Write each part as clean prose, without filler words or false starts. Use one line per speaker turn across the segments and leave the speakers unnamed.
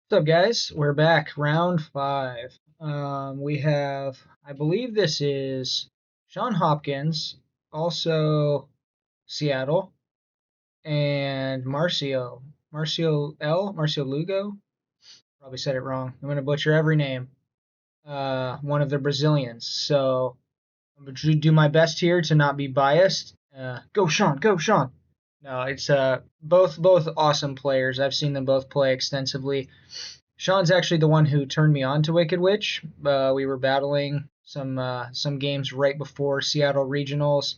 What's up, guys? We're back, round five. We have, I believe this is Shawn Hopkins, also Seattle, and Marcio. Marcio Lugo. Probably said it wrong. I'm going to butcher every name. One of the Brazilians. So I'm going to do my best here to not be biased. Go, Shawn! Go, Shawn! No, it's both awesome players. I've seen them both play extensively. Shawn's actually the one who turned me on to Wicked Witch. We were battling some games right before Seattle Regionals,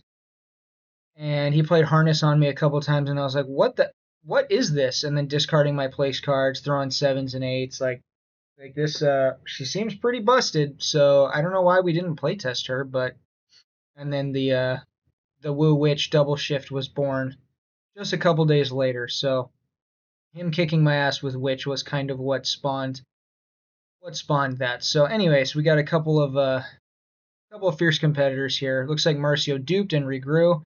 and he played Harness on me a couple times, and I was like, what is this? And then discarding my place cards, throwing sevens and eights, like this. She seems pretty busted, so I don't know why we didn't play test her, but and then the Woo Witch double shift was born just a couple days later, so him kicking my ass with Witch was kind of what spawned that. So, anyways, we got a couple of fierce competitors here. Looks like Marcio duped and regrew,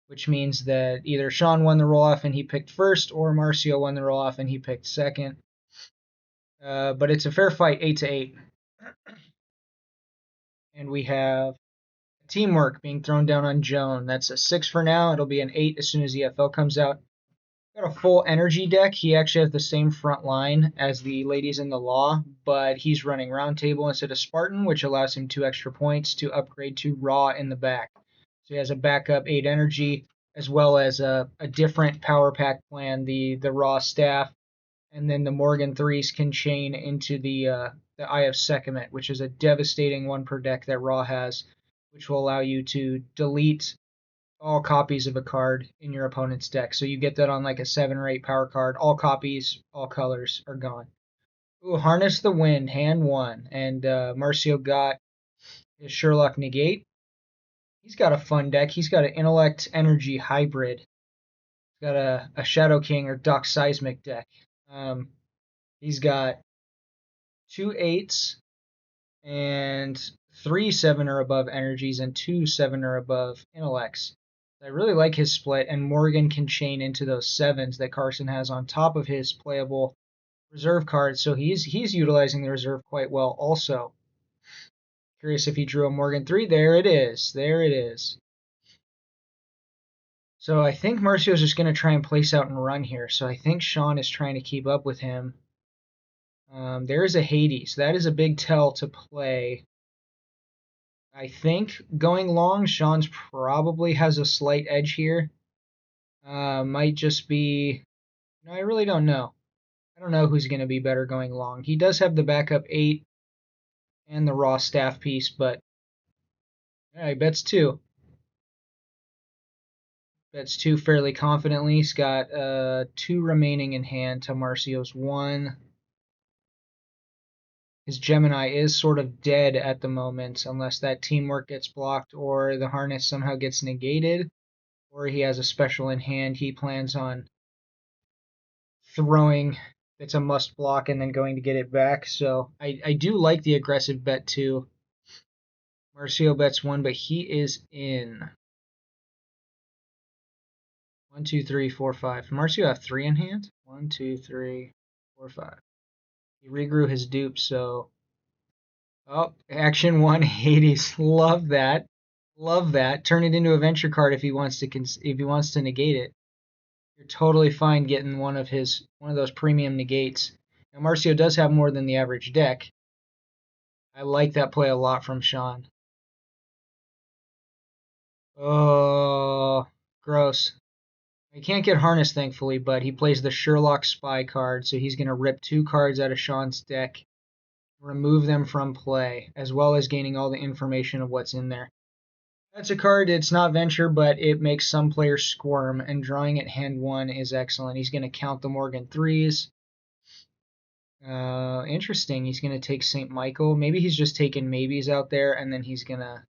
which means that either Shawn won the roll off and he picked first, or Marcio won the roll off and he picked second. But it's a fair fight, 8-8, and we have teamwork being thrown down on Joan. That's a 6 for now. It'll be an 8 as soon as EFL comes out. Got a full energy deck. He actually has the same front line as the ladies in the law, but he's running roundtable instead of Spartan, which allows him 2 extra points to upgrade to raw in the back. So he has a backup 8 energy as well as a different power pack plan, the raw staff, and then the Morgan threes can chain into the Eye of Sekhmet, which is a devastating one per deck that raw has, which will allow you to delete all copies of a card in your opponent's deck. So you get that on like a 7 or 8 power card. All copies, all colors are gone. Ooh, Harness the Wind, hand one. And Marcio got his Sherlock Negate. He's got a fun deck. He's got an Intellect Energy Hybrid. He's got a Shadow King or Doc Seismic deck. Um, he's got 2 8s and 3 7 or above energies and 2 7 or above intellects. I really like his split, and Morgan can chain into those sevens that Carson has on top of his playable reserve cards, so he's utilizing the reserve quite well also. Curious if he drew a Morgan 3. There it is. There it is. So I think Marcio's just going to try and place out and run here, so I think Shawn is trying to keep up with him. There is a Hades. That is a big tell to play. I think going long, Shawn's probably has a slight edge here. Might just be. No, I really don't know. I don't know who's going to be better going long. He does have the backup 8 and the raw staff piece, but yeah, he bets 2. Bets 2 fairly confidently. He's got 2 remaining in hand to Marcio's 1. His Gemini is sort of dead at the moment, unless that teamwork gets blocked or the harness somehow gets negated, or he has a special in hand he plans on throwing. It's a must block and then going to get it back. So I do like the aggressive bet too. Marcio bets 1, but he is in. 1, 2, 3, 4, 5. Marcio have 3 in hand. 1, 2, 3, 4, 5. He regrew his dupe, so. Oh, action 1, Hades. Love that. Love that. Turn it into a venture card if he wants to negate it. You're totally fine getting one of those premium negates. Now Marcio does have more than the average deck. I like that play a lot from Shawn. Oh, gross. He can't get harnessed, thankfully, but he plays the Sherlock Spy card, so he's going to rip 2 cards out of Shawn's deck, remove them from play, as well as gaining all the information of what's in there. That's a card, it's not venture, but it makes some players squirm, and drawing it hand 1 is excellent. He's going to count the Morgan 3s. Interesting. He's going to take St. Michael. Maybe he's just taking maybes out there, and then he's going to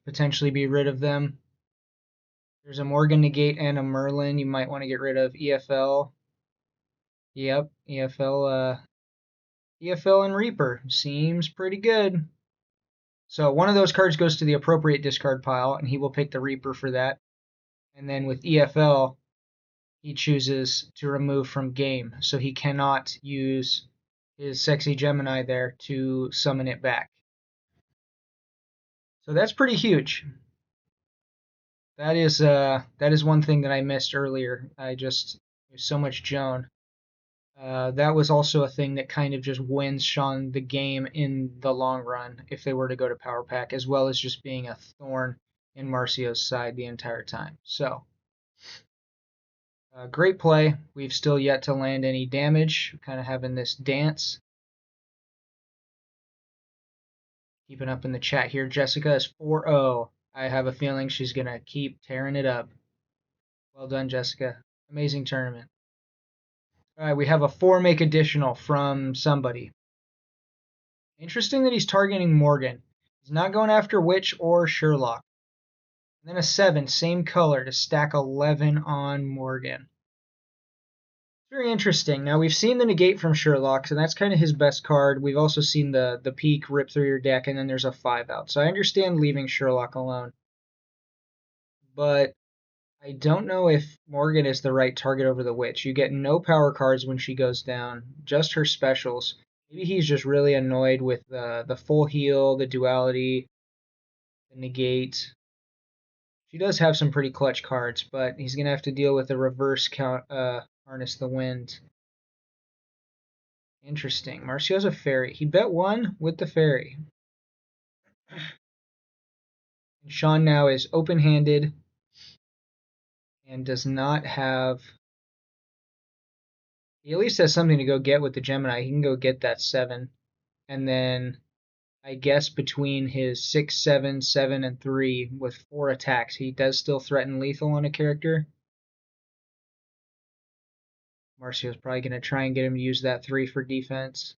potentially be rid of them. There's a Morgan Negate and a Merlin. You might want to get rid of EFL. Yep, EFL and Reaper. Seems pretty good. So one of those cards goes to the appropriate discard pile, and he will pick the Reaper for that. And then with EFL, he chooses to remove from game, so he cannot use his sexy Gemini there to summon it back. So that's pretty huge. That is one thing that I missed earlier. There's so much Joan. That was also a thing that kind of just wins Shawn the game in the long run if they were to go to Power Pack, as well as just being a thorn in Marcio's side the entire time. So, great play. We've still yet to land any damage. Kind of having this dance. Keeping up in the chat here. Jessica is 4-0. I have a feeling she's going to keep tearing it up. Well done, Jessica. Amazing tournament. All right, we have a 4-make additional from somebody. Interesting that he's targeting Morgan. He's not going after Witch or Sherlock. And then a 7, same color, to stack 11 on Morgan. Very interesting. Now, we've seen the negate from Sherlock, and that's kind of his best card. We've also seen the peak rip through your deck, and then there's a 5 out. So I understand leaving Sherlock alone. But I don't know if Morgan is the right target over the Witch. You get no power cards when she goes down, just her specials. Maybe he's just really annoyed with the full heal, the duality, the negate. She does have some pretty clutch cards, but he's going to have to deal with the reverse count, harness the wind. Interesting. Marcio's a fairy. He bet 1 with the fairy. And Shawn now is open-handed and does not have... He at least has something to go get with the Gemini. He can go get that 7. And then I guess between his 6, 7, 7, and 3 with 4 attacks, he does still threaten lethal on a character. Marcio's probably going to try and get him to use that 3 for defense.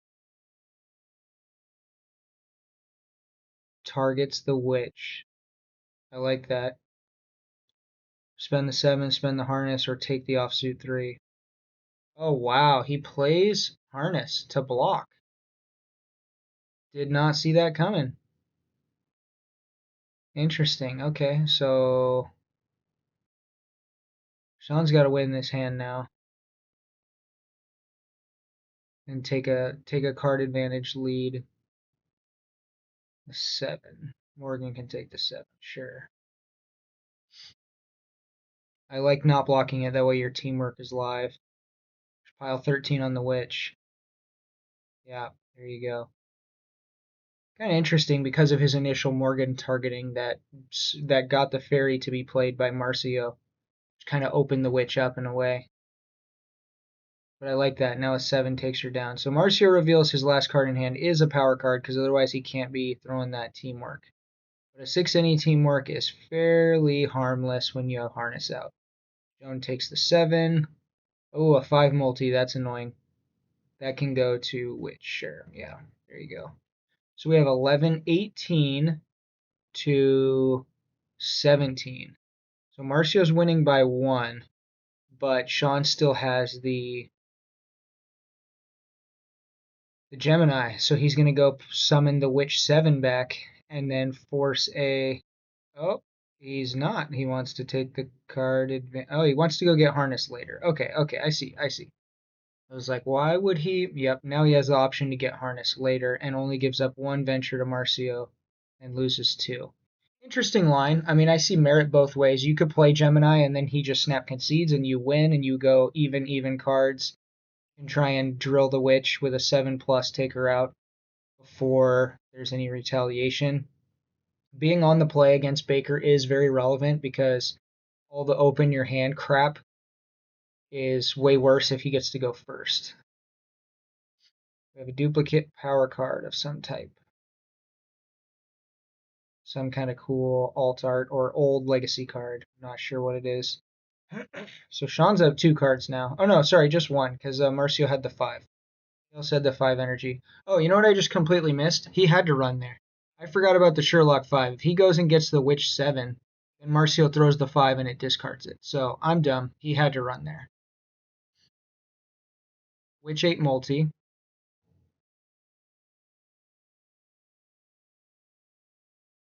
Targets the Witch. I like that. Spend the 7, spend the harness, or take the offsuit 3. Oh, wow. He plays harness to block. Did not see that coming. Interesting. Okay, so Shawn's got to win this hand now and take a card advantage lead. The 7. Morgan can take the 7. Sure. I like not blocking it. That way your teamwork is live. Pile 13 on the Witch. Yeah, there you go. Kind of interesting because of his initial Morgan targeting that got the fairy to be played by Marcio, which kind of opened the Witch up in a way. But I like that. Now a 7 takes her down. So Marcio reveals his last card in hand is a power card because otherwise he can't be throwing that teamwork. But a 6 any teamwork is fairly harmless when you have harness out. Joan takes the 7. Oh, a 5 multi. That's annoying. That can go to Witch. Sure. Yeah, there you go. So we have 11, 18 to 17. So Marcio's winning by 1, but Shawn still has the Gemini. So he's going to go summon the Witch 7 back and then force a... Oh, he's not. He wants to take the card... Oh, he wants to go get harness later. Okay, I see. I was like, why would he? Yep, now he has the option to get harness later and only gives up 1 venture to Marcio and loses 2. Interesting line. I mean, I see merit both ways. You could play Gemini and then he just snap concedes and you win and you go even cards and try and drill the Witch with a 7+, take her out before there's any retaliation. Being on the play against Baker is very relevant because all the open your hand crap is way worse if he gets to go first. We have a duplicate power card of some type. Some kind of cool alt art or old legacy card. I'm not sure what it is. So Shawn's up 2 cards now. Oh no, sorry, just 1, because Marcio had the 5. He also had the 5 energy. Oh, you know what I just completely missed? He had to run there. I forgot about the Sherlock 5. If he goes and gets the Witch 7, then Marcio throws the 5 and it discards it. So I'm dumb. He had to run there. Witch 8 multi.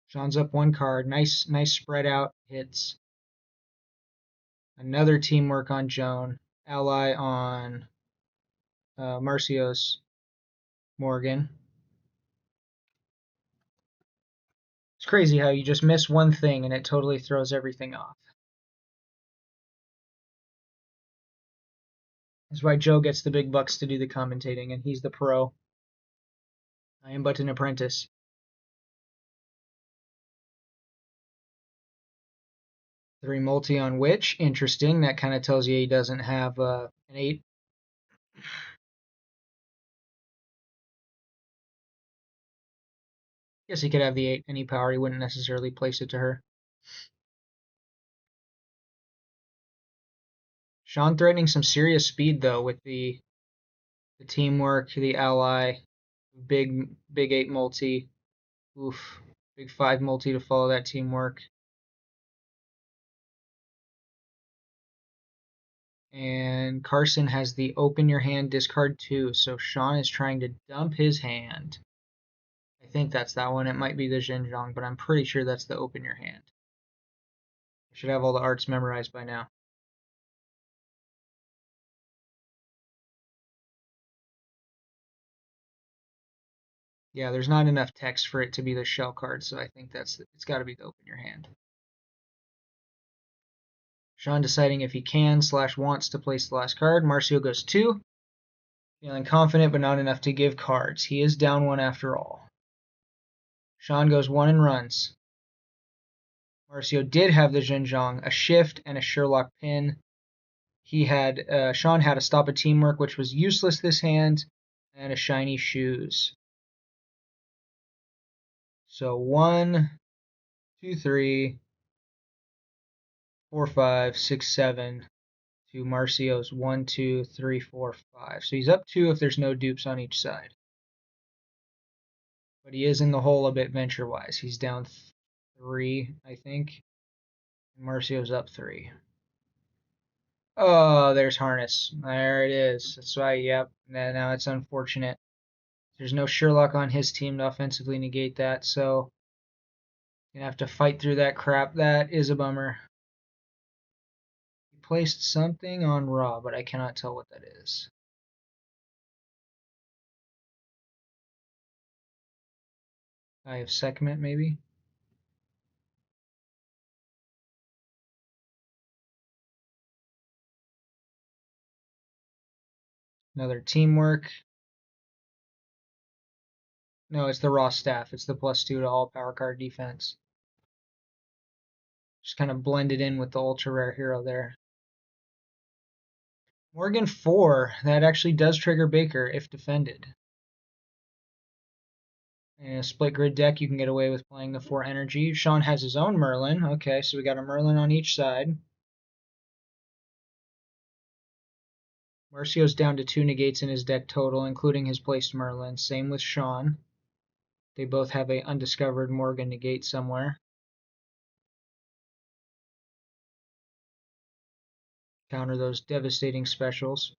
Shawn's up 1 card. Nice spread out hits. Another teamwork on Joan. Ally on Marcio's Morgan. It's crazy how you just miss one thing and it totally throws everything off. That's why Joe gets the big bucks to do the commentating, and he's the pro. I am but an apprentice. 3 multi on Witch. Interesting. That kind of tells you he doesn't have an 8. Guess he could have the 8 any power. He wouldn't necessarily place it to her. Shawn threatening some serious speed, though, with the teamwork, the ally, big 8 multi. Oof. Big 5 multi to follow that teamwork. And Carson has the open your hand, discard 2. So Shawn is trying to dump his hand. I think that's that one. It might be the Xinjiang, but I'm pretty sure that's the open your hand. I should have all the arts memorized by now. Yeah, there's not enough text for it to be the shell card, so I think it's got to be the open your hand. Shawn deciding if he can / wants to place the last card. Marcio goes 2. Feeling confident, but not enough to give cards. He is down 1 after all. Shawn goes 1 and runs. Marcio did have the Xinjiang, a shift, and a Sherlock pin. Shawn had a stop a teamwork, which was useless this hand, and a shiny shoes. So 1, 2, 3, 4, 5, 6, 7 to Marcio's 1, 2, 3, 4, 5. So he's up 2 if there's no dupes on each side. But he is in the hole a bit venture-wise. He's down 3, I think. And Marcio's up 3. Oh, there's Harness. There it is. That's why, yep. Now it's unfortunate. There's no Sherlock on his team to offensively negate that, so gonna have to fight through that crap. That is a bummer. He placed something on Raw, but I cannot tell what that is. I have Sekhmet, maybe? Another teamwork. No, it's the Raw staff. It's the +2 to all power card defense. Just kind of blended in with the ultra rare hero there. Morgan 4. That actually does trigger Baker if defended. In a split grid deck, you can get away with playing the 4 energy. Shawn has his own Merlin. Okay, so we got a Merlin on each side. Marcio's down to 2 negates in his deck total, including his placed Merlin. Same with Shawn. They both have a undiscovered Morgan negate somewhere. Counter those devastating specials.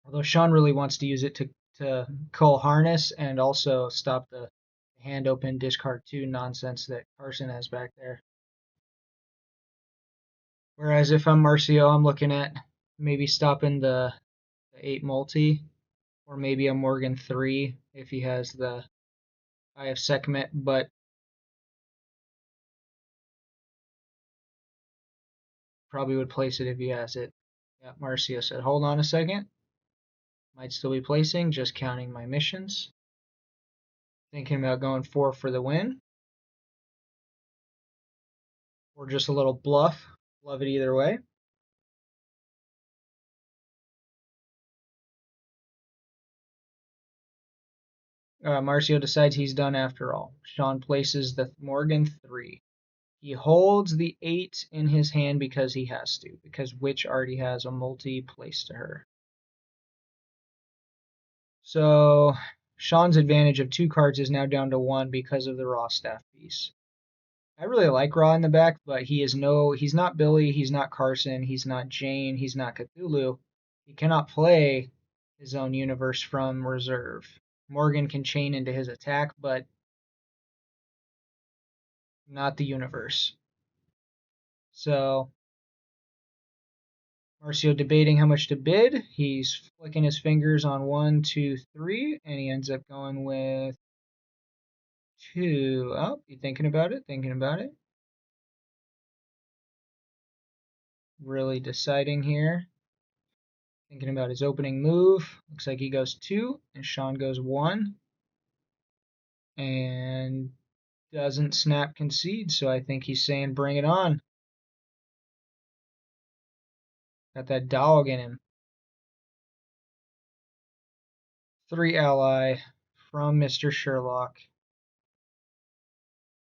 Although Shawn really wants to use it to cull Harness and also stop the hand open discard 2 nonsense that Carson has back there. Whereas if I'm Marcio, I'm looking at maybe stopping the 8 multi, or maybe a Morgan 3 if he has the Eye of Sekhmet, but probably would place it if he has it. Yeah, Marcio said, hold on a second. Might still be placing, just counting my missions. Thinking about going 4 for the win. Or just a little bluff. Love it either way. Marcio decides he's done after all. Shawn places the Morgan 3. He holds the 8 in his hand because he has to, because Witch already has a multi placed to her. So Shawn's advantage of 2 cards is now down to 1 because of the Raw staff piece. I really like Raw in the back, but he's not Billy, he's not Carson, he's not Jane, he's not Cthulhu. He cannot play his own universe from reserve. Morgan can chain into his attack, but not the universe. So Marcio debating how much to bid. He's flicking his fingers on 1, 2, 3, and he ends up going with 2. Oh, you thinking about it? Thinking about it. Really deciding here. Thinking about his opening move. Looks like he goes 2, and Shawn goes 1. And doesn't snap concede, so I think he's saying bring it on. Got that dog in him. 3 ally from Mr. Sherlock.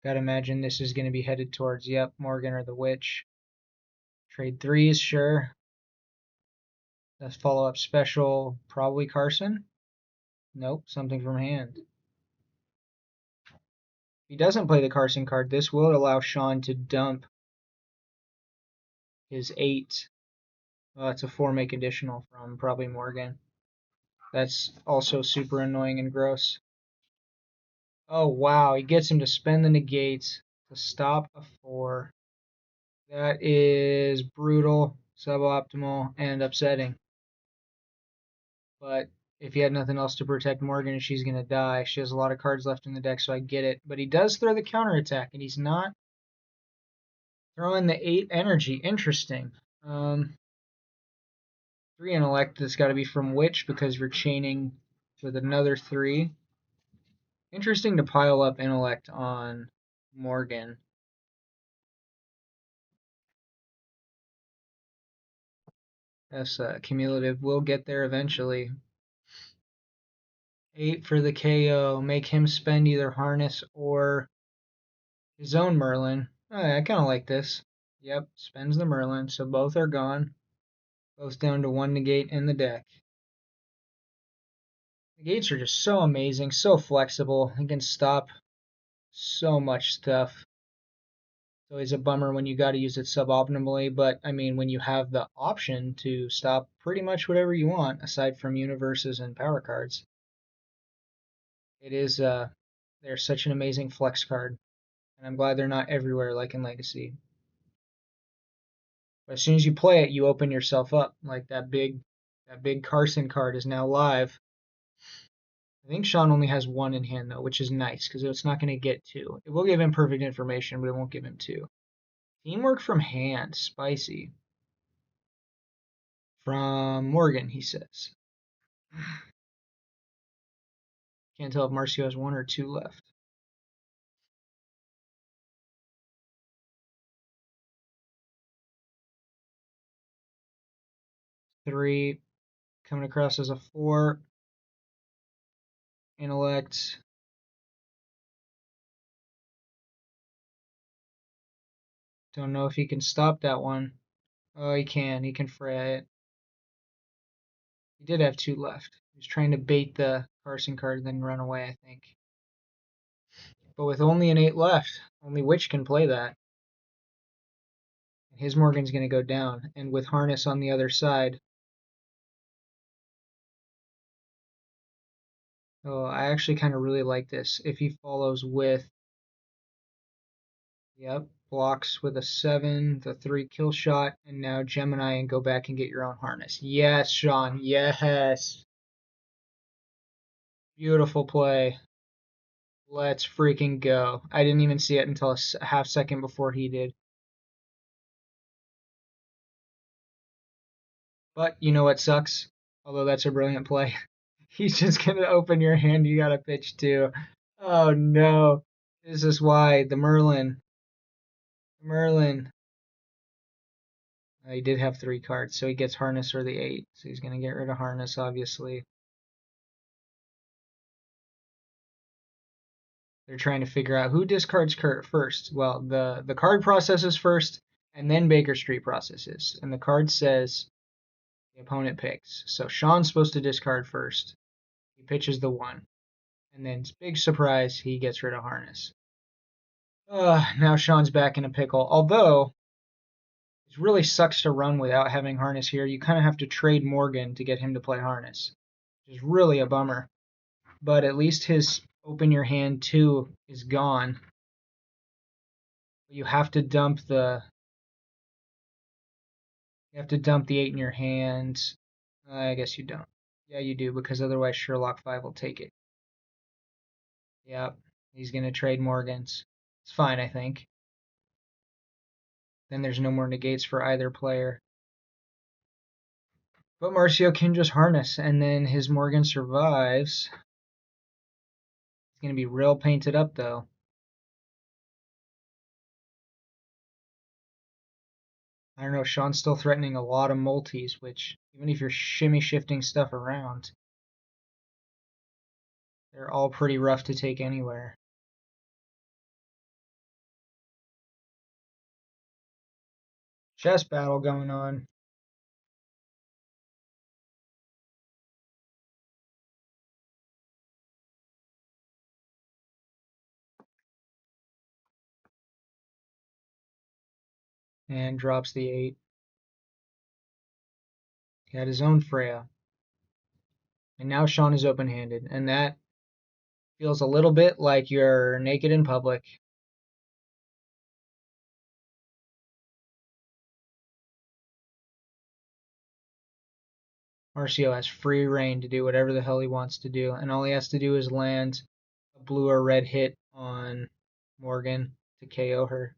Gotta imagine this is going to be headed towards, yep, Morgan or the Witch. Trade 3s, sure. That's follow-up special, probably Carson. Nope, something from hand. If he doesn't play the Carson card, this will allow Shawn to dump his 8. Well, it's a 4-make additional from probably Morgan. That's also super annoying and gross. Oh, wow. He gets him to spend the negates to stop a 4. That is brutal, suboptimal, and upsetting. But if he had nothing else to protect Morgan, she's going to die. She has a lot of cards left in the deck, so I get it. But he does throw the counterattack, and he's not throwing the 8 energy. Interesting. 3 intellect that's got to be from Witch because we're chaining with another 3. Interesting to pile up intellect on Morgan. That's cumulative. We'll get there eventually. 8 for the KO. Make him spend either Harness or his own Merlin. Oh, I kind of like this. Yep, spends the Merlin, so both are gone. Both down to 1 negate in the deck. Negates are just so amazing, so flexible. He can stop so much stuff. It's always a bummer when you got to use it suboptimally, but I mean, when you have the option to stop pretty much whatever you want, aside from universes and power cards, it is they're such an amazing flex card, and I'm glad they're not everywhere like in Legacy. But as soon as you play it, you open yourself up. Like that big Carson card is now live. I think Shawn only has 1 in hand though, which is nice because it's not going to get 2. It will give him perfect information, but it won't give him 2. Teamwork from hand, spicy. From Morgan, he says. Can't tell if Marcio has 1 or 2 left. Three coming across as a 4. Intellect. Don't know if he can stop that one. Oh, he can. He can fray it. He did have 2 left. He was trying to bait the Carson card and then run away, I think. But with only an 8 left, only Witch can play that. And his Morgan's going to go down. And with Harness on the other side. Oh, I actually kind of really like this. If he follows with, yep, blocks with a 7, the 3 kill shot, and now Gemini and go back and get your own Harness. Yes, Shawn, yes. Beautiful play. Let's freaking go. I didn't even see it until a half second before he did. But you know what sucks? Although that's a brilliant play. He's just going to open your hand. You got to pitch too. Oh no. This is why the Merlin. Merlin. He did have 3 cards, so he gets Harness or the 8. So he's going to get rid of Harness, obviously. They're trying to figure out who discards first. Well, the card processes first, and then Baker Street processes. And the card says the opponent picks. So Shawn's supposed to discard first. He pitches the 1. And then, big surprise, he gets rid of Harness. Now Shawn's back in a pickle. Although, it really sucks to run without having Harness here. You kind of have to trade Morgan to get him to play Harness, which is really a bummer. But at least his open your hand 2 is gone. You have to dump the You have to dump the 8 in your hand. I guess you don't. Yeah, you do, because otherwise Sherlock 5 will take it. Yep, he's going to trade Morgan's. It's fine, I think. Then there's no more negates for either player. But Marcio can just harness, and then his Morgan survives. It's going to be real painted up, though. I don't know, Shawn's still threatening a lot of multis, which, even if you're shimmy shifting stuff around, they're all pretty rough to take anywhere. Chess battle going on. And drops the 8. He had his own Freya. And now Shawn is open-handed, and that feels a little bit like you're naked in public. Marcio has free reign to do whatever the hell he wants to do, and all he has to do is land a blue or red hit on Morgan to KO her.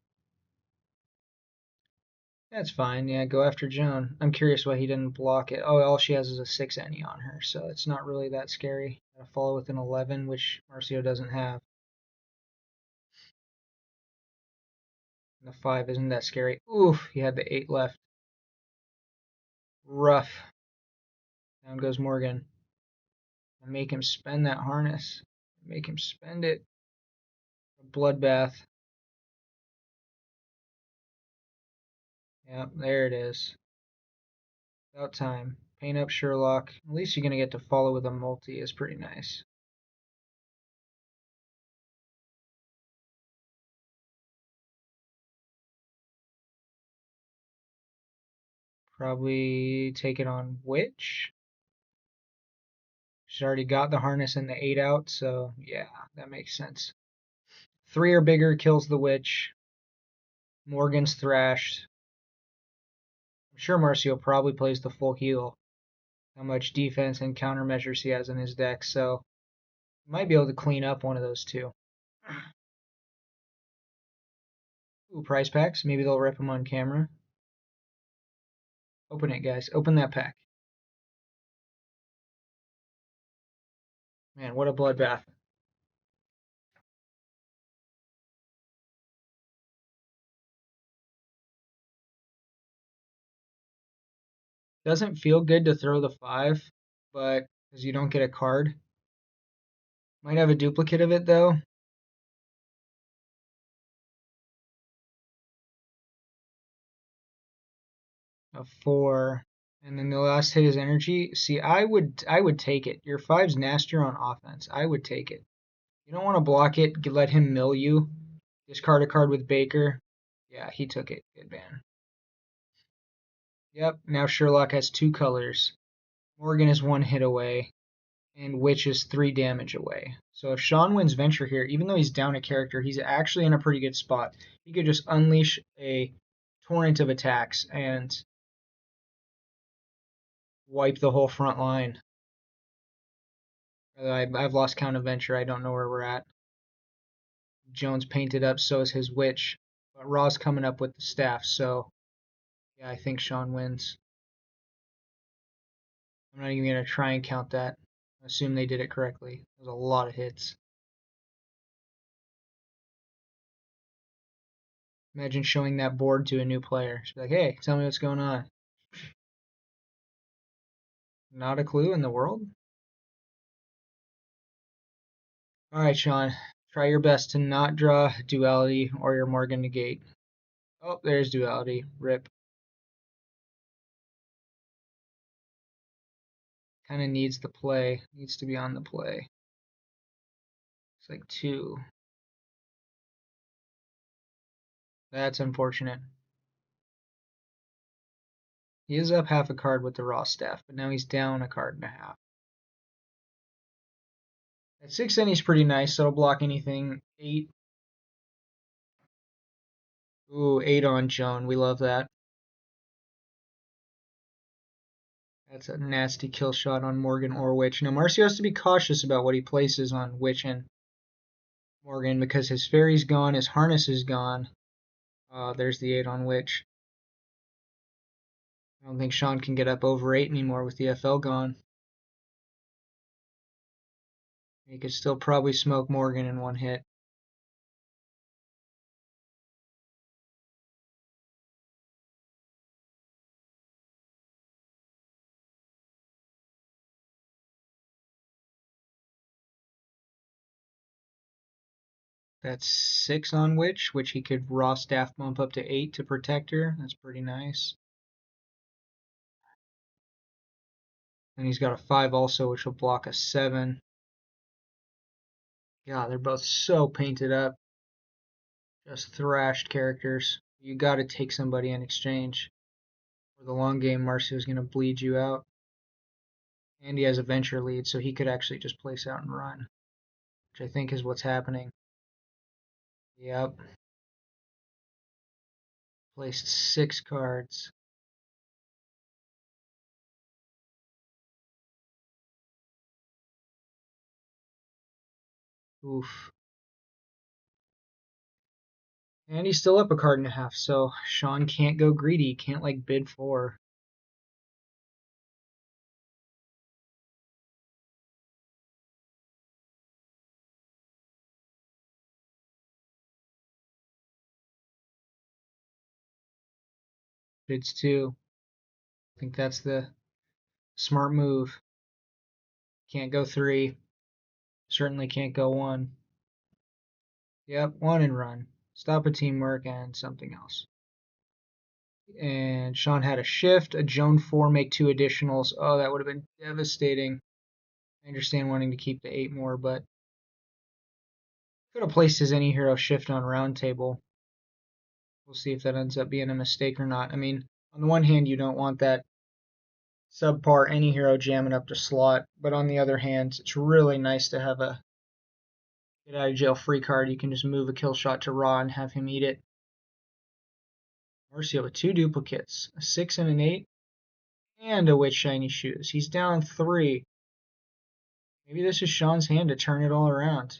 That's fine. Yeah, go after Joan. I'm curious why he didn't block it. Oh, all she has is a 6 any on her, so it's not really that scary. Gotta follow with an 11, which Marcio doesn't have. And the 5 isn't that scary. Oof, he had the 8 left. Rough. Down goes Morgan. Make him spend that harness. Make him spend it. A bloodbath. Yep, there it is. About time. Paint up Sherlock. At least you're going to get to follow with a multi. Is pretty nice. Probably take it on Witch. She's already got the harness and the 8 out, so yeah, that makes sense. 3 or bigger kills the Witch. Morgan's thrashed. I'm sure Marcio probably plays the full heal. How much defense and countermeasures he has in his deck, so he might be able to clean up one of those two. Ooh, prize packs. Maybe they'll rip them on camera. Open it, guys. Open that pack. Man, what a bloodbath. Doesn't feel good to throw the 5, but because you don't get a card. Might have a duplicate of it, though. A 4. And then the last hit is energy. See, I would take it. Your 5's nastier on offense. I would take it. You don't want to block it. Let him mill you. Discard a card with Baker. Yeah, he took it. Good man. Yep, now Sherlock has 2 colors. Morgan is 1 hit away, and Witch is 3 damage away. So if Shawn wins Venture here, even though he's down a character, he's actually in a pretty good spot. He could just unleash a torrent of attacks and wipe the whole front line. I've lost count of Venture. I don't know where we're at. Jones painted up, so is his Witch. But Raw's coming up with the staff, so yeah, I think Shawn wins. I'm not even going to try and count that. I assume they did it correctly. There's a lot of hits. Imagine showing that board to a new player. She's like, hey, tell me what's going on. Not a clue in the world? Alright, Shawn. Try your best to not draw duality or your Morgan negate. Oh, there's duality. Rip. Kind of needs the play. Needs to be on the play. It's like 2. That's unfortunate. He is up half a card with the raw staff, but now he's down a card and a half. At 6 he's pretty nice, so it'll block anything. 8. Ooh, 8 on Joan. We love that. That's a nasty kill shot on Morgan or Witch. Now Marcio has to be cautious about what he places on Witch and Morgan because his fairy's gone, his harness is gone. There's the 8 on Witch. I don't think Shawn can get up over 8 anymore with the FL gone. He could still probably smoke Morgan in one hit. That's 6 on Witch he could raw staff bump up to 8 to protect her. That's pretty nice. And he's got a 5 also, which will block a 7. God, they're both so painted up. Just thrashed characters. You got to take somebody in exchange. For the long game, Marcio's going to bleed you out. And he has a venture lead, so he could actually just place out and run, which I think is what's happening. Yep. Placed 6 cards. Oof. And he's still up a card and a half, so Shawn can't go greedy. Can't like bid 4. Bids 2. I think that's the smart move. Can't go 3. Certainly can't go 1. Yep, 1 and run. Stop a teamwork and something else. And Shawn had a shift, a Joan 4, make 2 additionals. Oh, that would have been devastating. I understand wanting to keep the 8 more, but could have placed his any hero shift on round table. We'll see if that ends up being a mistake or not. I mean, on the one hand, you don't want that subpar any hero jamming up to slot, but on the other hand, it's really nice to have a get out of jail free card. You can just move a kill shot to raw and have him eat it. Marcio with 2 duplicates, a 6 and an 8, and a Witch Shiny Shoes. He's down 3. Maybe this is Shawn's hand to turn it all around.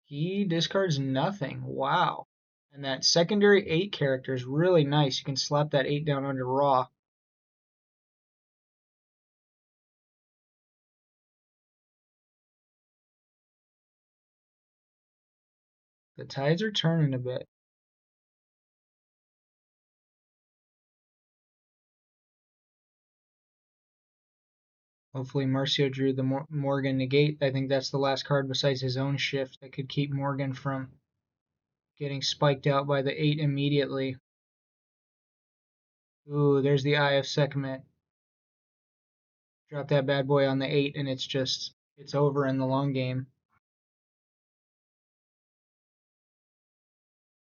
He discards nothing. Wow. And that secondary 8 character is really nice. You can slap that 8 down under raw. The tides are turning a bit. Hopefully Marcio drew the Morgan negate. I think that's the last card besides his own shift that could keep Morgan from getting spiked out by the 8 immediately. Ooh, there's the Eye of Sekhmet. Drop that bad boy on the 8 and it's over in the long game.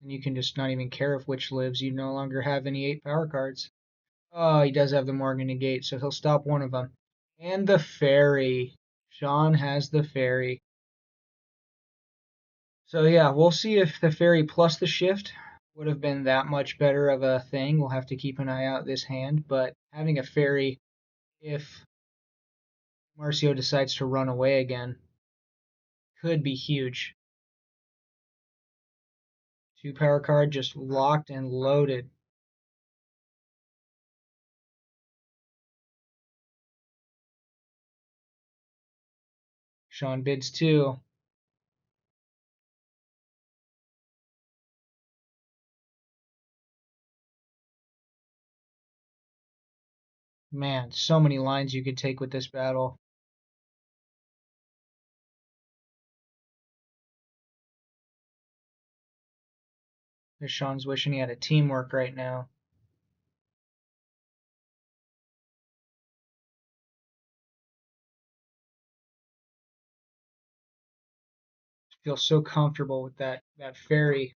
And you can just not even care if Witch lives. You no longer have any 8 power cards. Oh, he does have the Morgan negate, so he'll stop one of them. And the fairy. Shawn has the fairy. So yeah, we'll see if the fairy plus the shift would have been that much better of a thing. We'll have to keep an eye out this hand, but having a fairy, if Marcio decides to run away again, could be huge. 2 power card just locked and loaded. Shawn bids 2. Man, so many lines you could take with this battle. Shawn's wishing he had a teamwork right now. Feel so comfortable with that fairy.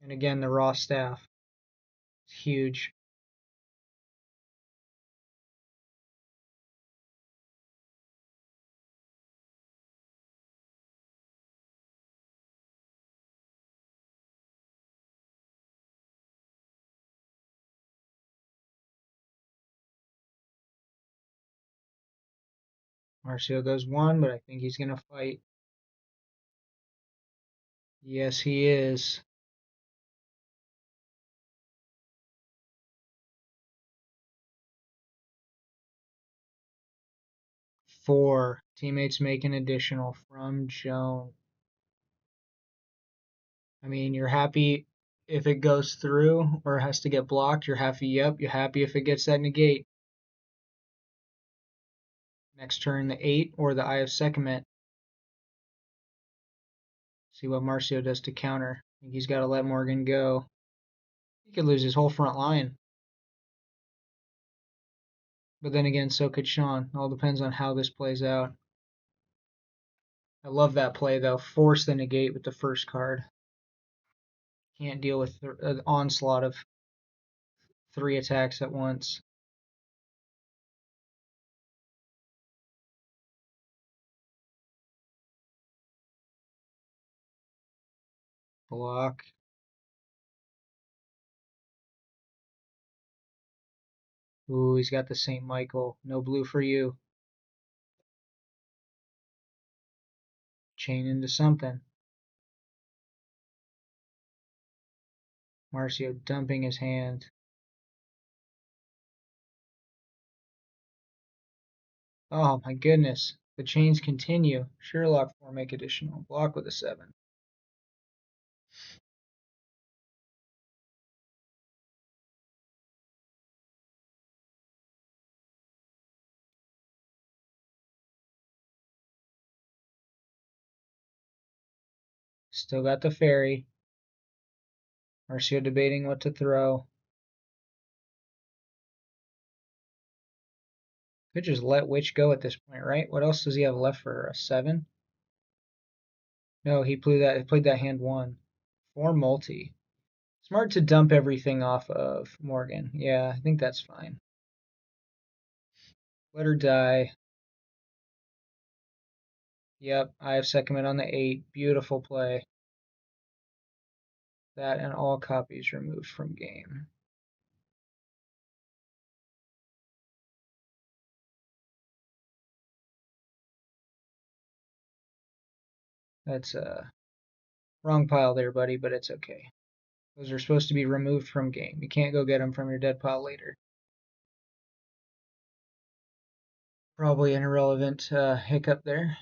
And again, the raw staff. It's huge. Marcio goes 1, but I think he's going to fight. Yes, he is. Four. Teammates make an additional from Joan. I mean, you're happy if it goes through or has to get blocked. You're happy, yep. You're happy if it gets that negate. Next turn, the 8 or the Eye of Sekhmet. See what Marcio does to counter. I think he's got to let Morgan go. He could lose his whole front line. But then again, so could Shawn. All depends on how this plays out. I love that play, though. Force the negate with the first card. Can't deal with an onslaught of 3 attacks at once. Block. Ooh, he's got the St. Michael. No blue for you. Chain into something. Marcio dumping his hand. Oh my goodness. The chains continue. Sherlock 4 make additional. Block with a 7. Still got the fairy. Marcio debating what to throw. Could just let Witch go at this point, right? What else does he have left for a 7? No, he played that hand 1. 4 multi. Smart to dump everything off of Morgan. Yeah, I think that's fine. Let her die. Yep, I have Sekhmet on the 8. Beautiful play. That and all copies removed from game. That's wrong pile there, buddy, but it's okay. Those are supposed to be removed from game. You can't go get them from your dead pile later. Probably an irrelevant hiccup there.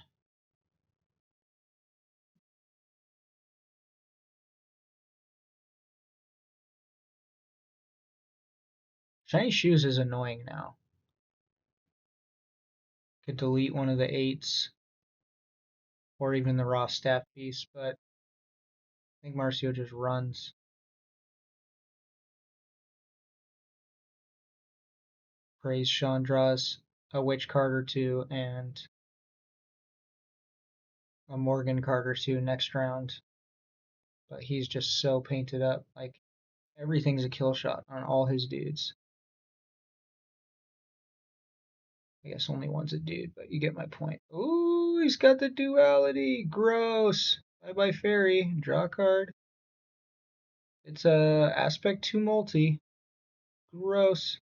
Shiny Shoes is annoying now. Could delete one of the 8s or even the raw staff piece, but I think Marcio just runs. Praise Shawn draws a Witch card or 2 and a Morgan card or 2 next round. But he's just so painted up. Like, everything's a kill shot on all his dudes. I guess only one's a dude, but you get my point. Ooh, he's got the duality. Gross. Bye-bye fairy. Draw a card. It's a aspect 2 multi. Gross.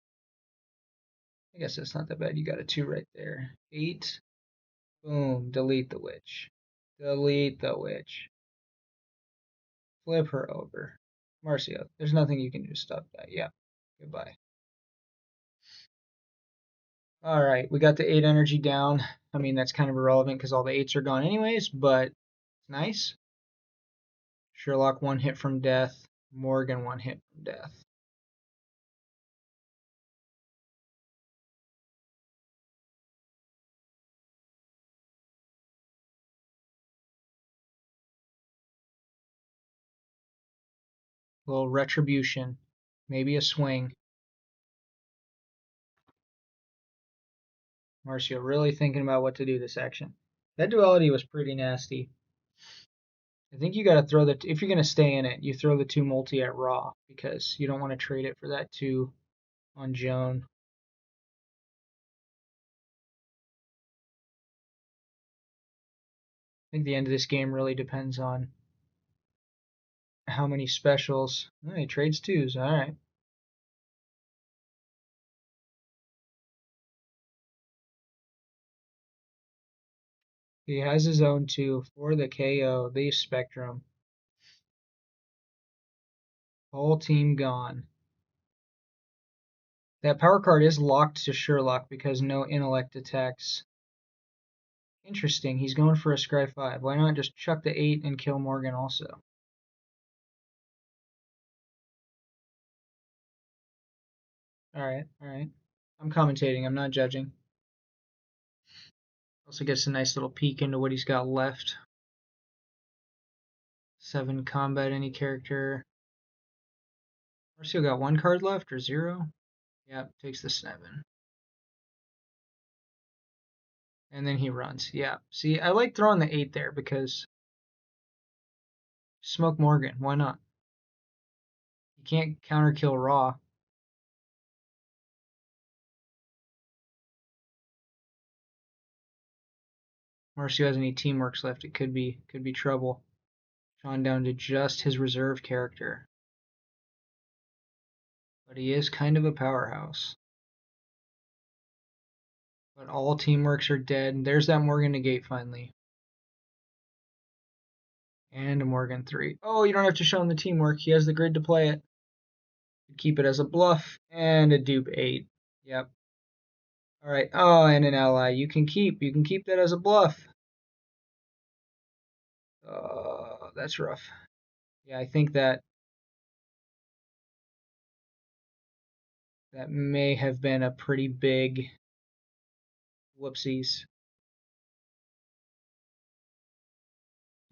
I guess that's not that bad. You got a 2 right there. 8. Boom. Delete the witch. Delete the witch. Flip her over. Marcio, there's nothing you can do to stop that. Yeah. Goodbye. All right, we got the 8 energy down. I mean, that's kind of irrelevant because all the 8s are gone anyways, but it's nice. Sherlock 1 hit from death. Morgan 1 hit from death. A little retribution. Maybe a swing. Marcio really thinking about what to do this action. That duality was pretty nasty. I think you got to throw if you're going to stay in it, you throw the 2 multi at raw because you don't want to trade it for that 2 on Joan. I think the end of this game really depends on how many specials. Oh, he trades 2s. All right. He has his own too for the KO, the Spectrum. Whole team gone. That power card is locked to Sherlock because no intellect attacks. Interesting, he's going for a Scry 5. Why not just chuck the 8 and kill Morgan also? Alright, alright. I'm commentating, I'm not judging. Also gets a nice little peek into what he's got left. 7 combat any character. Marcio got 1 card left or 0? Yep, takes the 7. And then he runs. Yeah. See, I like throwing the 8 there because smoke Morgan. Why not? You can't counter kill Raw. Marcio has any teamworks left. It could be trouble. Shawn down to just his reserve character. But he is kind of a powerhouse. But all teamworks are dead. There's that Morgan negate finally. And a Morgan 3. Oh, you don't have to show him the teamwork. He has the grid to play it. Keep it as a bluff. And a dupe 8. Yep. Alright. Oh, and an ally. You can keep that as a bluff. That's rough. Yeah, I think that may have been a pretty big whoopsies.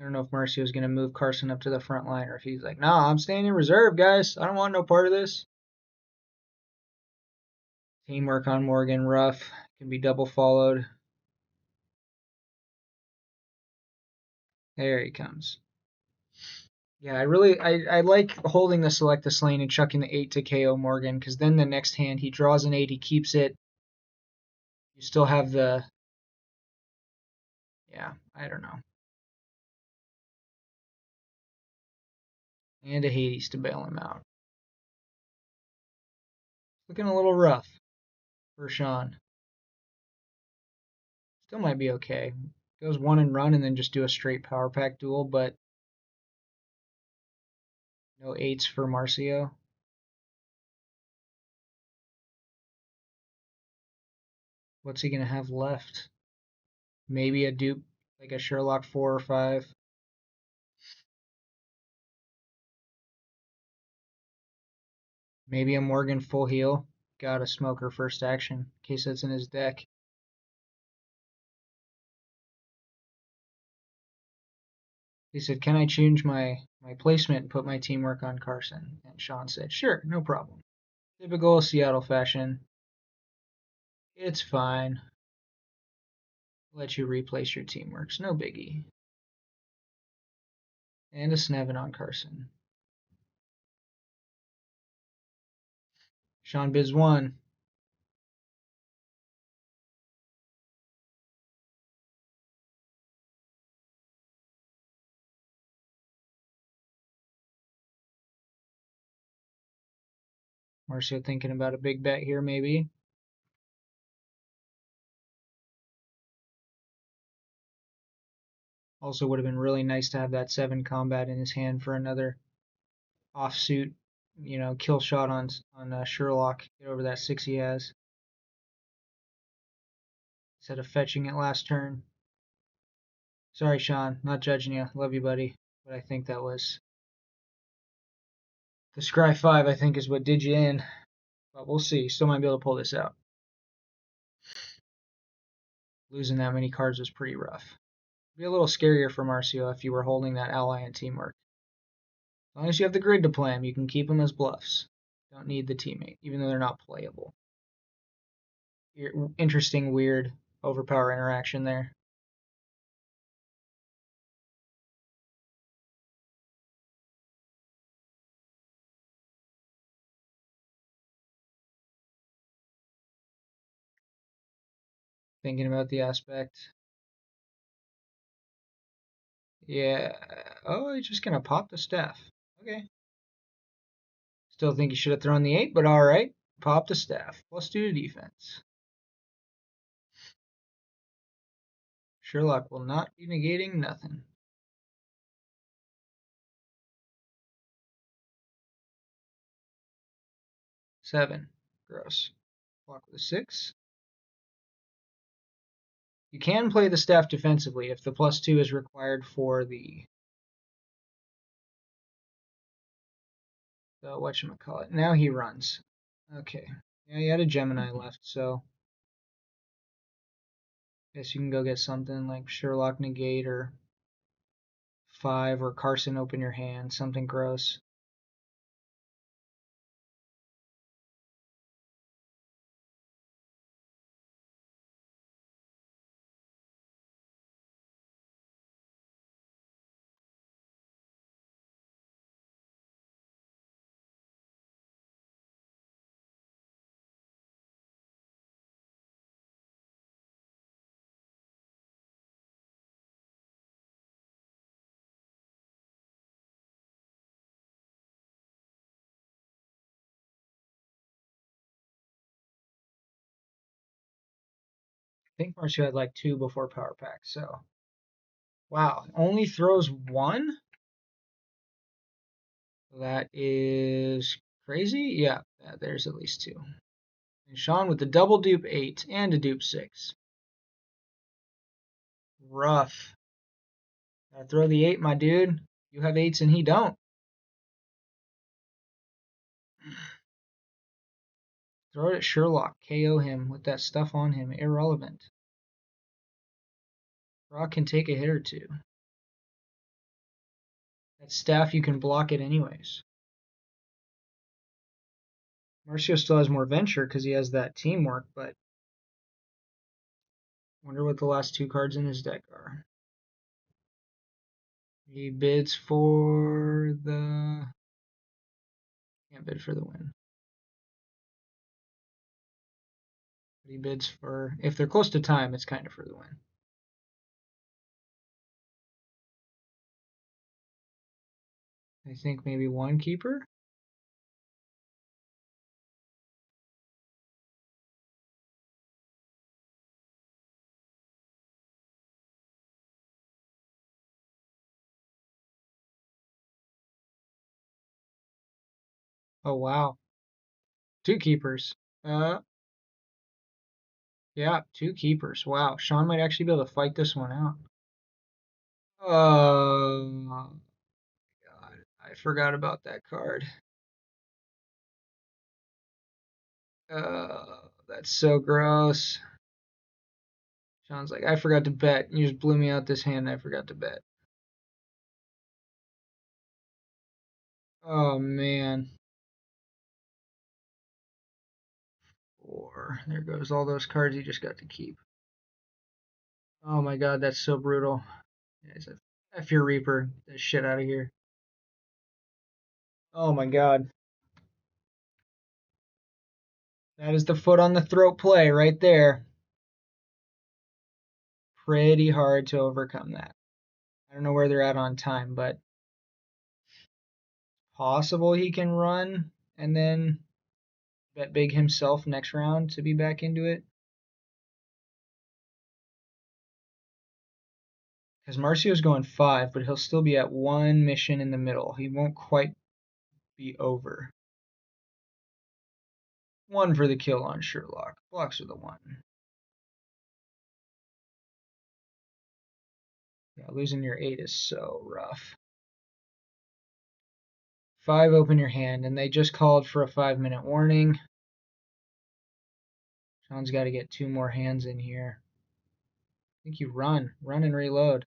I don't know if Marcio is going to move Carson up to the front line or if he's like, nah, I'm staying in reserve, guys. I don't want no part of this. Teamwork on Morgan, rough. Can be double followed. There he comes. Yeah, I like holding the select this lane and chucking the 8 to KO Morgan, because then the next hand he draws an 8, he keeps it. You still have the, yeah, I don't know. And a Hades to bail him out. Looking a little rough for Shawn. Still might be okay. Goes 1 and run and then just do a straight power pack duel, but no 8s for Marcio. What's he going to have left? Maybe a dupe, like a Sherlock 4 or 5. Maybe a Morgan full heal. Got a smoker first action, in case that's in his deck. He said, can I change my placement and put my teamwork on Carson? And Shawn said, sure, no problem. Typical Seattle fashion. It's fine. Let you replace your teamworks, no biggie. And a Snevin on Carson. Shawn bids 1. Marcio thinking about a big bet here, maybe. Also would have been really nice to have that 7 combat in his hand for another offsuit, kill shot on Sherlock. Get over that 6 he has. Instead of fetching it last turn. Sorry, Shawn, not judging you. Love you, buddy. But I think that was the Scry 5, I think, is what did you in. But we'll see. Still might be able to pull this out. Losing that many cards was pretty rough. It'd be a little scarier for Marcio if you were holding that ally and teamwork. As long as you have the grid to play them, you can keep them as bluffs. Don't need the teammate, even though they're not playable. Interesting, weird overpower interaction there. Thinking about the aspect. Yeah. Oh, he's just going to pop the staff. Okay. Still think he should have thrown the 8, but alright. Pop the staff. Plus 2 to defense. Sherlock will not be negating nothing. Seven. Gross. Block with a 6. You can play the staff defensively if the +2 is required for the whatchamacallit. Now he runs. Okay. Yeah, he had a Gemini left, so guess you can go get something like Sherlock negate or 5 or Carson open your hand, something gross. I think Marcio had like 2 before power pack, so wow, only throws 1? That is crazy. Yeah, there's at least 2. And Shawn with the double dupe 8 and a dupe 6. Rough. Gotta throw the 8, my dude. You have 8s and he don't. Throw it at Sherlock. KO him with that stuff on him. Irrelevant. Rock can take a hit or 2. That staff, you can block it anyways. Marcio still has more venture because he has that teamwork, but wonder what the last 2 cards in his deck are. He bids for the... Can't bid for the win. But he bids for... If they're close to time, it's kind of for the win. I think maybe 1 keeper? Oh, wow. 2 keepers. Yeah, 2 keepers. Wow. Shawn might actually be able to fight this one out. Oh, God. I forgot about that card. That's so gross. Shawn's like, I forgot to bet. You just blew me out this hand. I forgot to bet. Oh, man. 4. There goes all those cards you just got to keep. Oh, my God. That's so brutal. Yeah, it's a F your Reaper. Get that shit out of here. Oh, my God. That is the foot on the throat play right there. Pretty hard to overcome that. I don't know where they're at on time, but possible he can run and then bet big himself next round to be back into it. Because Marcio's going 5, but he'll still be at 1 mission in the middle. He won't quite be over. 1 for the kill on Sherlock. Blocks with a 1. Yeah, losing your 8 is so rough. 5, open your hand, and they just called for a 5-minute warning. Shawn's got to get 2 more hands in here. I think you run. Run and reload.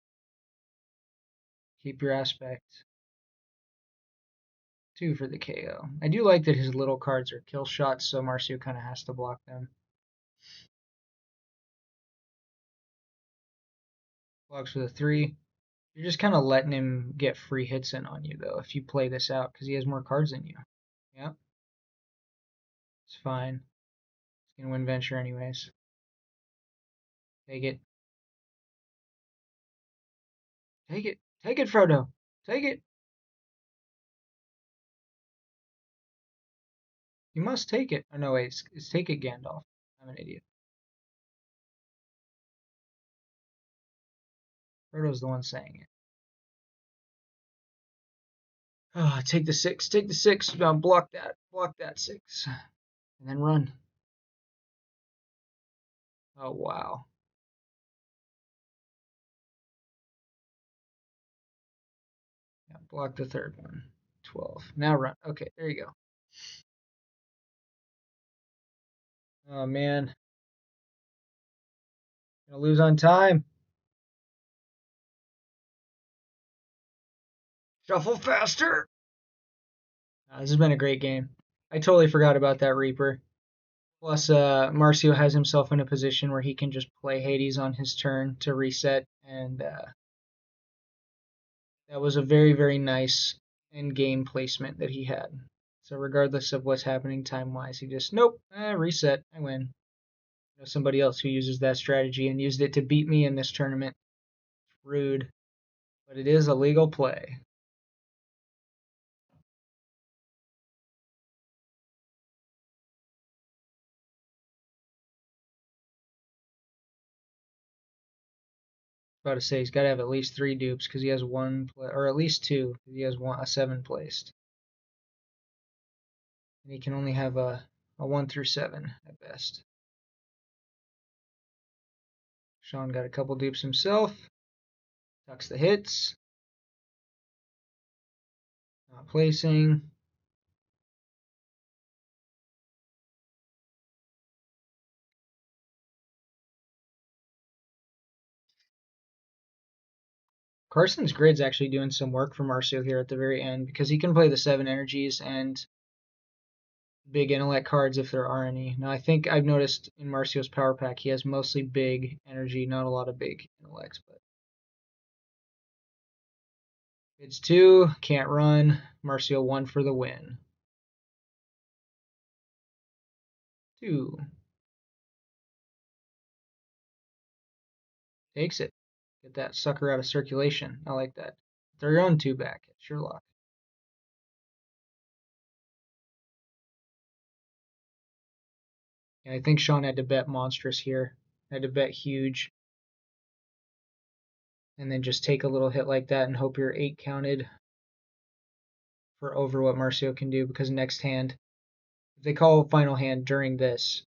Keep your aspect. 2 for the KO. I do like that his little cards are kill shots, so Marcio kind of has to block them. Blocks with a 3. You're just kind of letting him get free hits in on you, though, if you play this out, because he has more cards than you. Yep. It's fine. He's going to win venture anyways. Take it. Take it. Take it, Frodo. Take it. You must take it. Oh, no, wait. It's take it, Gandalf. I'm an idiot. Frodo's the one saying it. Oh, take the 6, take the 6. Block that 6. And then run. Oh, wow. Yeah, block the third one. 12. Now run. Okay, there you go. Oh, man. Gonna lose on time. Shuffle faster. This has been a great game. I totally forgot about that Reaper. Plus, Marcio has himself in a position where he can just play Hades on his turn to reset, and that was a very, very nice end game placement that he had. So regardless of what's happening time-wise, he just, nope, reset, I win. You know, somebody else who uses that strategy and used it to beat me in this tournament. Rude, but it is a legal play. About to say he's got to have at least 3 dupes because he has one, or at least 2 because he has a 7 placed. And he can only have a 1 through 7 at best. Shawn got a couple dupes himself. Tucks the hits. Not placing. Carson's grid's actually doing some work for Marcio here at the very end because he can play the 7 energies and big intellect cards if there are any. Now, I think I've noticed in Marcio's power pack he has mostly big energy, not a lot of big intellects. But it's 2, can't run. Marcio 1 for the win. 2. Takes it. Get that sucker out of circulation. I like that. Throw your own 2 back. It's your luck. And I think Shawn had to bet monstrous here. Had to bet huge. And then just take a little hit like that and hope you're 8 counted for over what Marcio can do, because next hand, if they call final hand during this,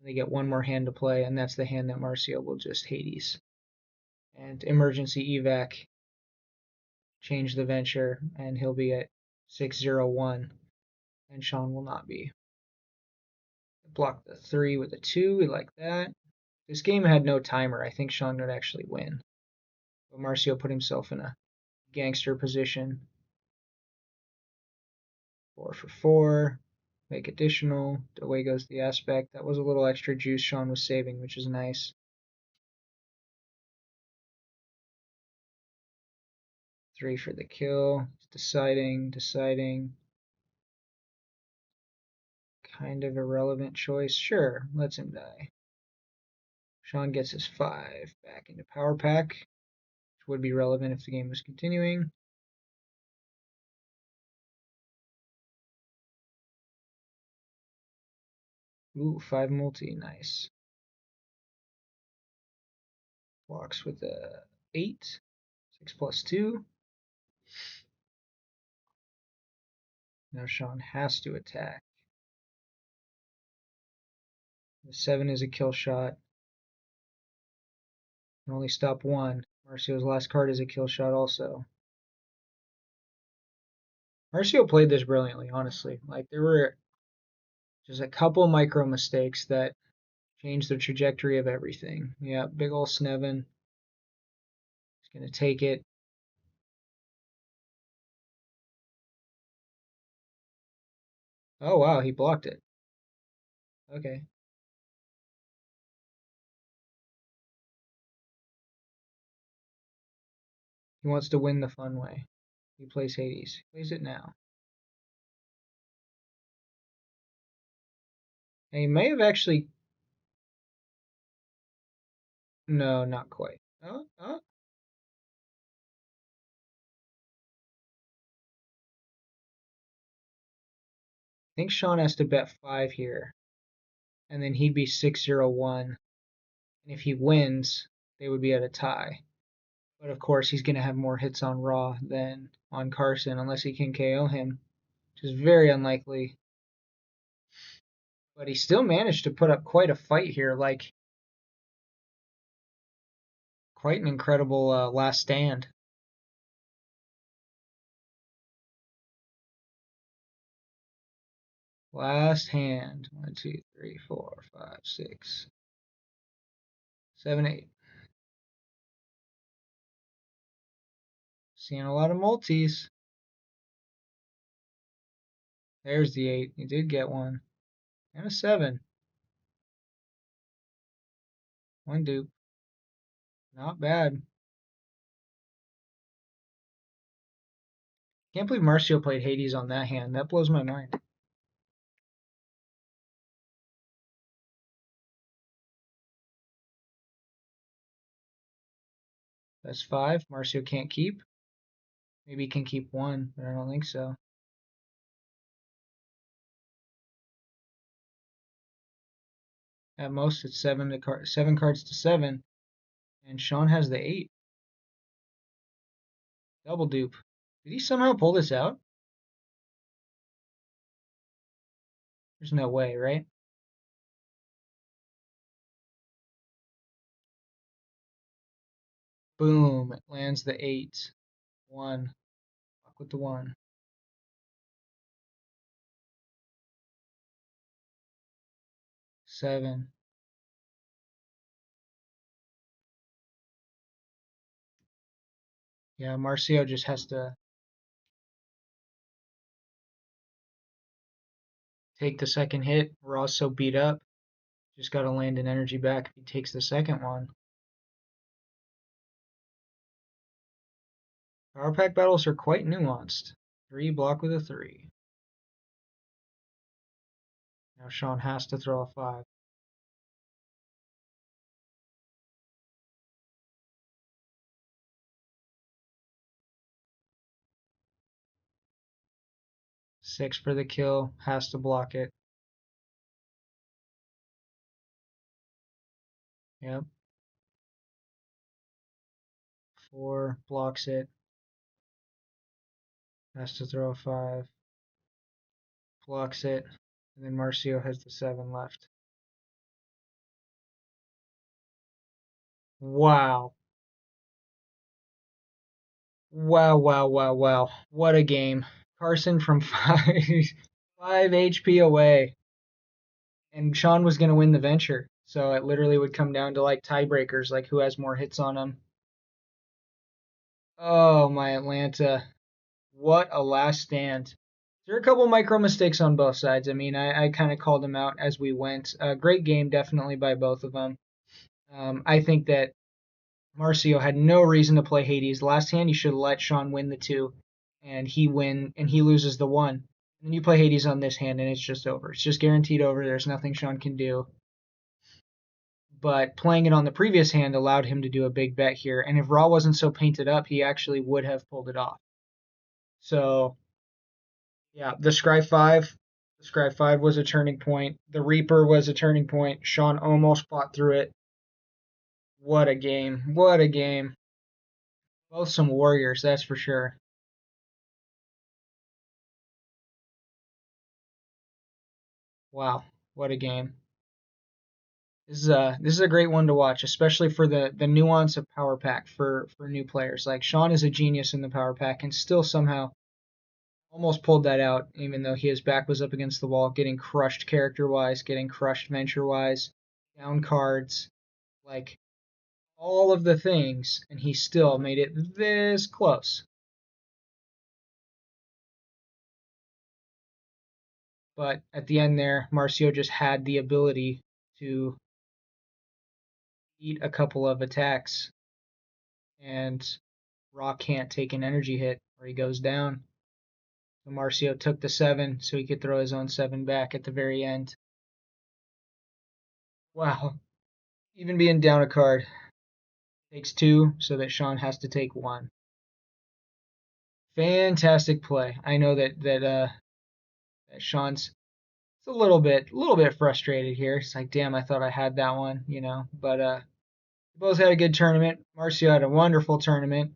they get one more hand to play, and that's the hand that Marcio will just Hades. And emergency evac, change the venture, and he'll be at 601, and Shawn will not be. Block the 3 with a 2, we like that. This game had no timer. I think Shawn would actually win. But Marcio put himself in a gangster position. 4 for 4. Make additional. Away goes the aspect. That was a little extra juice Shawn was saving, which is nice. 3 for the kill. Deciding. Kind of irrelevant choice. Sure, lets him die. Shawn gets his 5 back into power pack, which would be relevant if the game was continuing. Ooh, 5 multi, nice. Blocks with a 8. 6 plus 2. Now Shawn has to attack. The 7 is a kill shot. Can only stop 1. Marcio's last card is a kill shot also. Marcio played this brilliantly, honestly. Like, there were just a couple micro mistakes that changed the trajectory of everything. Yeah, big ol' Snevin. He's going to take it. Oh, wow, he blocked it. Okay. He wants to win the fun way. He plays Hades. He plays it now. And he may have actually... No, not quite. I think Shawn has to bet 5 here. And then he'd be 601. And if he wins, they would be at a tie. But of course, he's going to have more hits on Raw than on Carson unless he can KO him, which is very unlikely. But he still managed to put up quite a fight here, like quite an incredible last stand. Last hand. 1, 2, 3, 4, 5, 6, 7, 8. Seeing a lot of multis. There's the 8. He did get one. And a 7. One dupe. Not bad. Can't believe Marcio played Hades on that hand. That blows my mind. That's 5. Marcio can't keep. Maybe he can keep 1, but I don't think so. At most, it's 7 cards to 7. And Shawn has the 8. Double dupe. Did he somehow pull this out? There's no way, right? Boom. It lands the 8. 1. Fuck with the 1. 7. Yeah, Marcio just has to take the second hit. We're all so beat up. Just got to land an energy back if he takes the second one. Power pack battles are quite nuanced. 3 block with a 3. Now Shawn has to throw a 5. 6 for the kill. Has to block it. Yep. 4 blocks it. Has to throw a 5. Blocks it. And then Marcio has the 7 left. Wow. Wow, wow, wow, wow. What a game. Carson from 5 HP away. And Shawn was going to win the venture. So it literally would come down to like tiebreakers, like who has more hits on him. Oh, my Atlanta. What a last stand. There are a couple micro mistakes on both sides. I mean, I kind of called them out as we went. Great game, definitely by both of them. I think that Marcio had no reason to play Hades. Last hand, you should have let Shawn win the 2, and he loses the 1. And then you play Hades on this hand, and it's just over. It's just guaranteed over. There's nothing Shawn can do. But playing it on the previous hand allowed him to do a big bet here. And if Raw wasn't so painted up, he actually would have pulled it off. So yeah, the Scry 5 was a turning point. The Reaper was a turning point. Shawn almost fought through it. What a game. What a game. Both some warriors, that's for sure. Wow, what a game. This is a great one to watch, especially for the nuance of power pack for new players. Like Shawn is a genius in the power pack and still somehow almost pulled that out, even though his back was up against the wall, getting crushed character wise, getting crushed venture wise, down cards, like all of the things, and he still made it this close. But at the end there, Marcio just had the ability to eat a couple of attacks, and Rock can't take an energy hit or he goes down. So Marcio took the 7 so he could throw his own 7 back at the very end. Wow. Even being down a card takes 2 so that Shawn has to take 1. Fantastic play. I know that Shawn's it's a little bit frustrated here. It's like, damn, I thought I had that one, but both had a good tournament. Marcio had a wonderful tournament.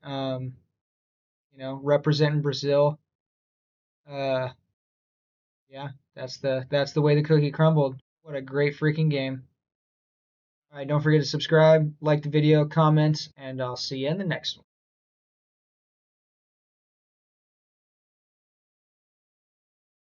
Representing Brazil. Uh, yeah, that's the way the cookie crumbled. What a great freaking game. All right, don't forget to subscribe, like the video, comment, and I'll see you in the next one.